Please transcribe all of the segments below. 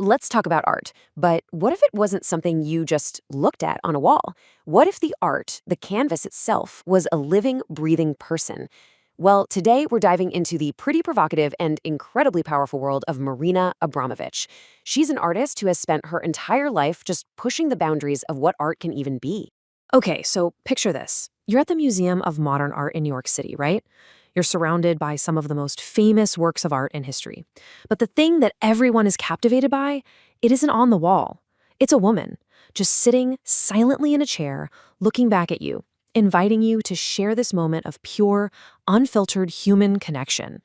Let's talk about art. But what if it wasn't something you just looked at on a wall? What if the art, the canvas itself, was a living, breathing person? Well, today we're diving into the pretty provocative and incredibly powerful world of Marina Abramović. She's an artist who has spent her entire life just pushing the boundaries of what art can even be. Okay, so picture this. You're at the Museum of Modern Art in New York City, right? You're surrounded by some of the most famous works of art in history. But the thing that everyone is captivated by, it isn't on the wall. It's a woman, just sitting silently in a chair, looking back at you, inviting you to share this moment of pure, unfiltered human connection.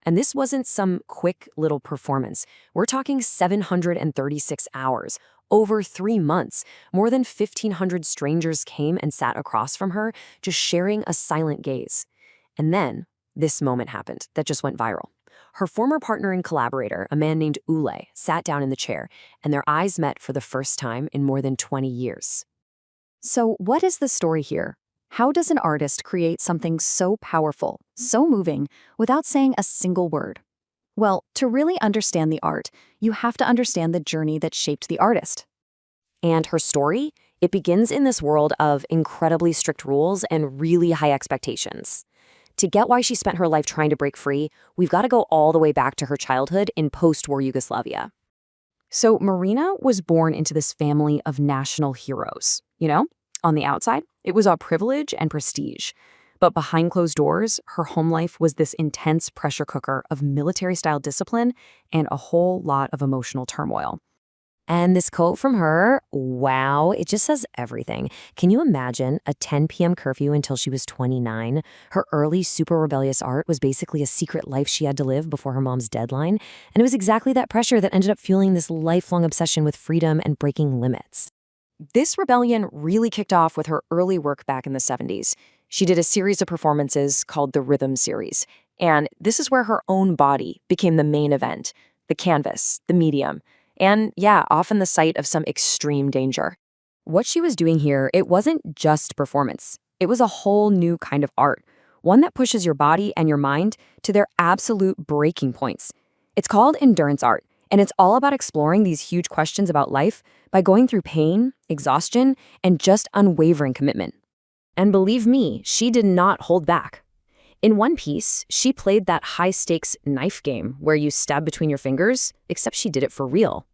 And this wasn't some quick little performance. We're talking 736 hours, over 3 months. More than 1,500 strangers came and sat across from her, just sharing a silent gaze. And then, this moment happened that just went viral. Her former partner and collaborator, a man named Ulay, sat down in the chair, and their eyes met for the first time in more than 20 years. So, what is the story here? How does an artist create something so powerful, so moving, without saying a single word? Well, to really understand the art, you have to understand the journey that shaped the artist. And her story? It begins in this world of incredibly strict rules and really high expectations. To get why she spent her life trying to break free, we've got to go all the way back to her childhood in post-war Yugoslavia. So Marina was born into this family of national heroes. On the outside, it was all privilege and prestige. But behind closed doors, her home life was this intense pressure cooker of military-style discipline and a whole lot of emotional turmoil. And this quote from her, wow, it just says everything. Can you imagine a 10 p.m. curfew until she was 29? Her early super rebellious art was basically a secret life she had to live before her mom's deadline. And it was exactly that pressure that ended up fueling this lifelong obsession with freedom and breaking limits. This rebellion really kicked off with her early work back in the 70s. She did a series of performances called the Rhythm Series. And this is where her own body became the main event, the canvas, the medium. And yeah, often the site of some extreme danger. What she was doing here, it wasn't just performance. It was a whole new kind of art, one that pushes your body and your mind to their absolute breaking points. It's called endurance art, and it's all about exploring these huge questions about life by going through pain, exhaustion, and just unwavering commitment. And believe me, she did not hold back. In one piece, she played that high-stakes knife game where you stab between your fingers, except she did it for real.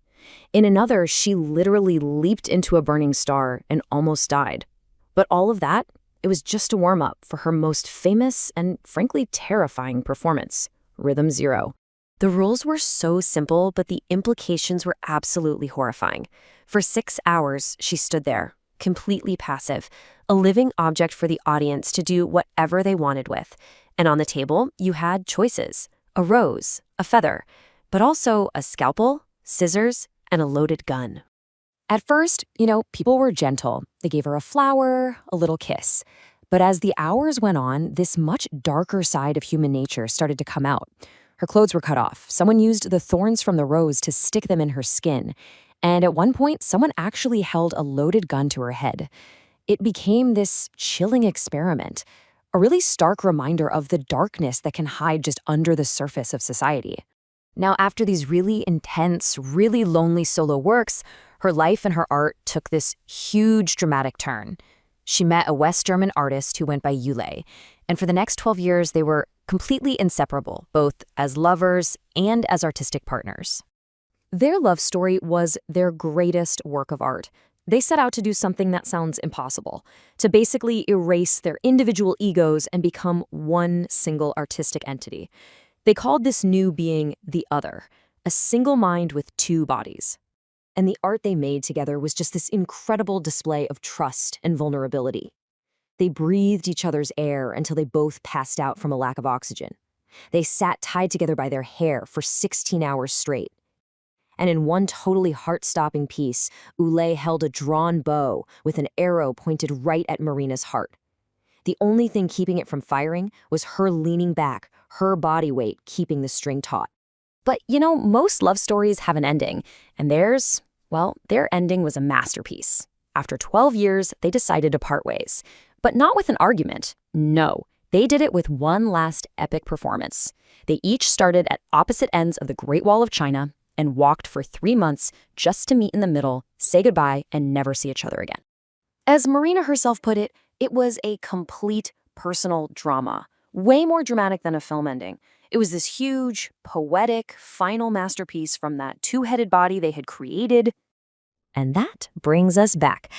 In another, she literally leaped into a burning star and almost died. But all of that, it was just a warm-up for her most famous and frankly terrifying performance, Rhythm Zero. The rules were so simple, but the implications were absolutely horrifying. For 6 hours, she stood there, completely passive, a living object for the audience to do whatever they wanted with. And on the table, you had choices, a rose, a feather, but also a scalpel, scissors, and a loaded gun. At first, people were gentle. They gave her a flower, a little kiss. But as the hours went on, this much darker side of human nature started to come out. Her clothes were cut off. Someone used the thorns from the rose to stick them in her skin. And at one point, someone actually held a loaded gun to her head. It became this chilling experiment, a really stark reminder of the darkness that can hide just under the surface of society. Now, after these really intense, really lonely solo works, her life and her art took this huge dramatic turn. She met a West German artist who went by Ulay, and for the next 12 years, they were completely inseparable, both as lovers and as artistic partners. Their love story was their greatest work of art. They set out to do something that sounds impossible, to basically erase their individual egos and become one single artistic entity. They called this new being the other, a single mind with 2 bodies. And the art they made together was just this incredible display of trust and vulnerability. They breathed each other's air until they both passed out from a lack of oxygen. They sat tied together by their hair for 16 hours straight. And in one totally heart-stopping piece, Ulay held a drawn bow with an arrow pointed right at Marina's heart. The only thing keeping it from firing was her leaning back, her body weight keeping the string taut. But, most love stories have an ending, and theirs, well, their ending was a masterpiece. After 12 years, they decided to part ways. But not with an argument. No, they did it with one last epic performance. They each started at opposite ends of the Great Wall of China and walked for 3 months just to meet in the middle, say goodbye, and never see each other again. As Marina herself put it, it was a complete personal drama, way more dramatic than a film ending. It was this huge, poetic, final masterpiece from that two-headed body they had created. And that brings us back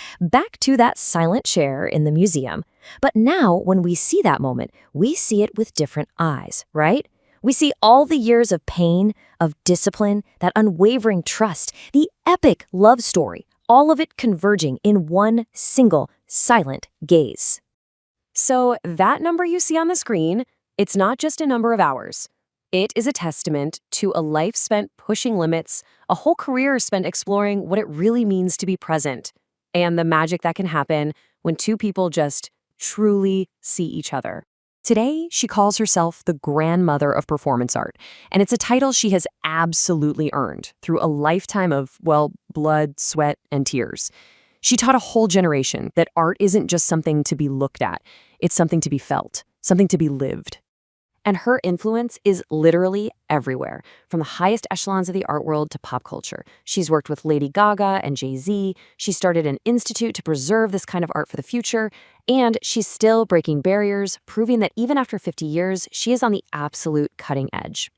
to that silent chair in the museum. But now, when we see that moment, we see it with different eyes, right? We see all the years of pain, of discipline, that unwavering trust, the epic love story, all of it converging in one single, silent gaze. So that number you see on the screen, it's not just a number of hours. It is a testament to a life spent pushing limits, a whole career spent exploring what it really means to be present, and the magic that can happen when two people just truly see each other. Today, she calls herself the grandmother of performance art, and it's a title she has absolutely earned through a lifetime of, well, blood, sweat, and tears. She taught a whole generation that art isn't just something to be looked at, it's something to be felt, something to be lived. And her influence is literally everywhere, from the highest echelons of the art world to pop culture. She's worked with Lady Gaga and Jay-Z, she started an institute to preserve this kind of art for the future, and she's still breaking barriers, proving that even after 50 years, she is on the absolute cutting edge.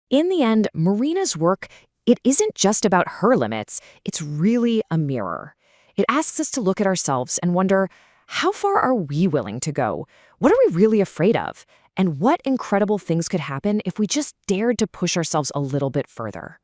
In the end, Marina's work, it isn't just about her limits, it's really a mirror. It asks us to look at ourselves and wonder, how far are we willing to go? What are we really afraid of? And what incredible things could happen if we just dared to push ourselves a little bit further?